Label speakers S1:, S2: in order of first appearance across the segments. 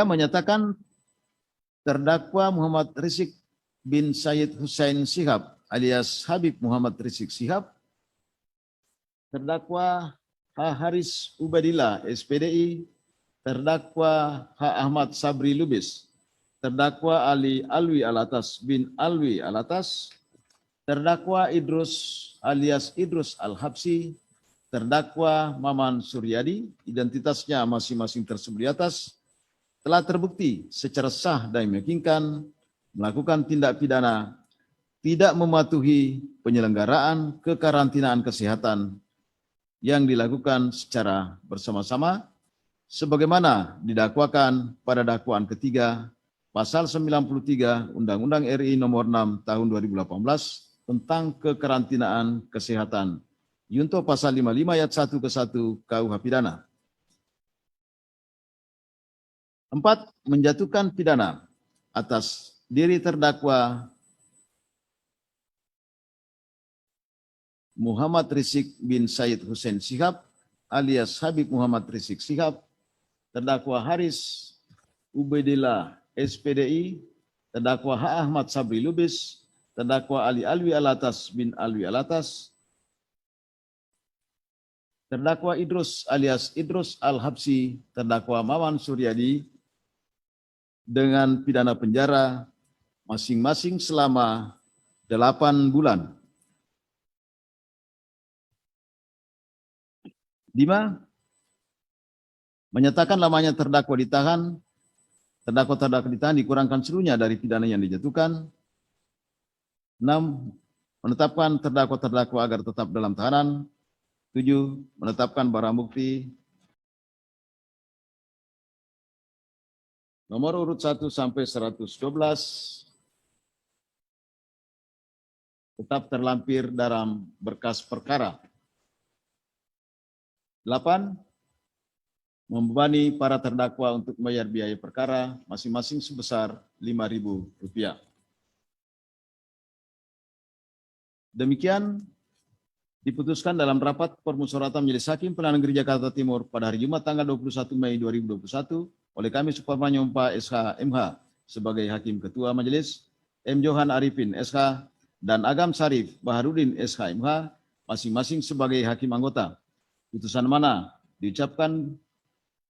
S1: Menyatakan terdakwa Muhammad Rizik bin Syed Hussein Shihab alias Habib Muhammad Rizik Shihab, terdakwa H. Haris Ubadillah SPDI, terdakwa H. Ahmad Sabri Lubis, terdakwa Ali Alwi Alatas bin Alwi Alatas, terdakwa Idrus alias Idrus Al-Habsi, terdakwa Maman Suryadi, identitasnya masing-masing tersebut di atas, telah terbukti secara sah dan meyakinkan melakukan tindak pidana tidak mematuhi penyelenggaraan kekarantinaan kesehatan yang dilakukan secara bersama-sama sebagaimana didakwakan pada dakwaan ketiga pasal 93 Undang-Undang RI nomor 6 tahun 2018 tentang kekarantinaan kesehatan junto pasal 55 ayat 1 ke 1 KUH pidana. 4. Menjatuhkan pidana atas diri terdakwa Muhammad Rizik bin Syed Hussein Shihab alias Habib Muhammad Rizik Shihab, terdakwa Haris Ubedillah SPDI, terdakwa H. Ahmad Sabri Lubis, terdakwa Ali Alwi Alatas bin Alwi Alatas, terdakwa Idrus alias Idrus Al-Habsi, terdakwa Maman Suryadi dengan pidana penjara masing-masing selama 8 bulan. 5. Menyatakan lamanya terdakwa ditahan, terdakwa ditahan dikurangkan seluruhnya dari pidana yang dijatuhkan. 6. Menetapkan terdakwa agar tetap dalam tahanan. 7. Menetapkan barang bukti nomor urut 1 sampai 112 tetap terlampir dalam berkas perkara. 8. Membebani para terdakwa untuk membayar biaya perkara masing-masing sebesar Rp5.000. Demikian diputuskan dalam rapat permusyawaratan Majelis Hakim Pengadilan Negeri Jakarta Timur pada hari Jumat tanggal 21 Mei 2021 oleh kami Suparman Yompa SH MH sebagai Hakim Ketua Majelis, M. Johan Arifin SH, dan Agam Sarif Baharudin SH MH masing-masing sebagai Hakim Anggota. Putusan mana diucapkan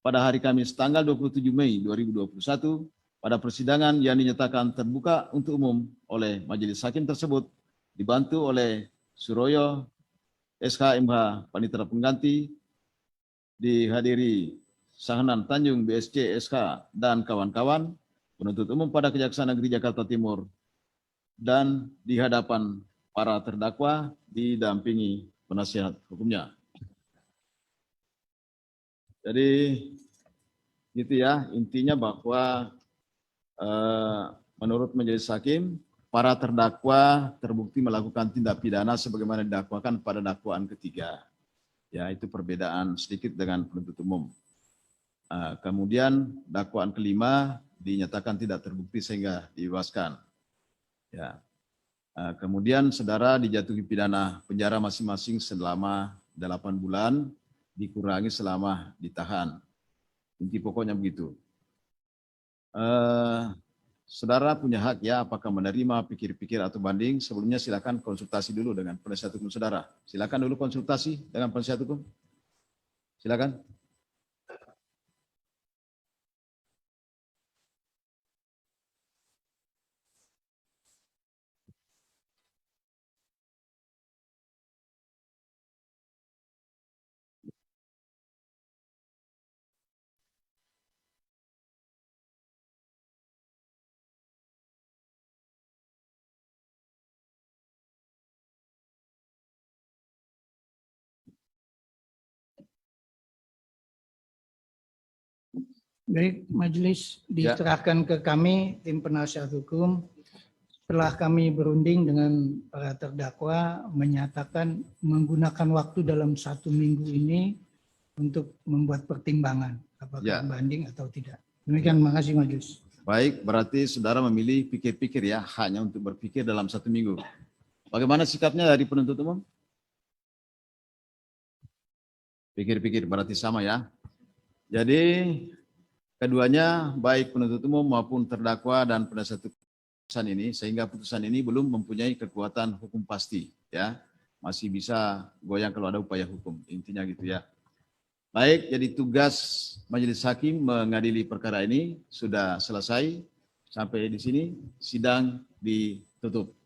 S1: pada hari Kamis tanggal 27 Mei 2021 pada persidangan yang dinyatakan terbuka untuk umum oleh Majelis Hakim tersebut dibantu oleh Suroyo SH MH Panitera Pengganti, dihadiri Sahnan Tanjung BSC SH dan kawan-kawan penuntut umum pada Kejaksaan Negeri Jakarta Timur dan di hadapan para terdakwa didampingi penasihat hukumnya. Jadi gitu ya, intinya bahwa menurut Majelis Hakim para terdakwa terbukti melakukan tindak pidana sebagaimana didakwakan pada dakwaan ketiga. Ya, itu perbedaan sedikit dengan penuntut umum. Kemudian dakwaan kelima dinyatakan tidak terbukti sehingga dibebaskan. Ya. Kemudian saudara dijatuhi pidana penjara masing-masing selama 8 bulan, dikurangi selama ditahan. Inti pokoknya begitu. Saudara punya hak ya, apakah menerima, pikir-pikir atau banding. Sebelumnya silakan konsultasi dulu dengan penasihat hukum saudara. Silakan dulu konsultasi dengan penasihat hukum. Silakan.
S2: Baik, majelis diserahkan ke kami, tim penasihat hukum. Setelah kami berunding dengan para terdakwa, menyatakan menggunakan waktu dalam 1 minggu ini untuk membuat pertimbangan, apakah banding atau tidak. Demikian, makasih majelis.
S1: Baik, berarti saudara memilih pikir-pikir ya, hanya untuk berpikir dalam 1 minggu. Bagaimana sikapnya dari penuntut umum? Pikir-pikir, berarti sama ya. Jadi keduanya baik penuntut umum maupun terdakwa dan penasihat putusan ini, sehingga putusan ini belum mempunyai kekuatan hukum pasti, ya, masih bisa goyang kalau ada upaya hukum, intinya gitu ya. Baik, jadi tugas majelis hakim mengadili perkara ini sudah selesai. Sampai di sini sidang ditutup.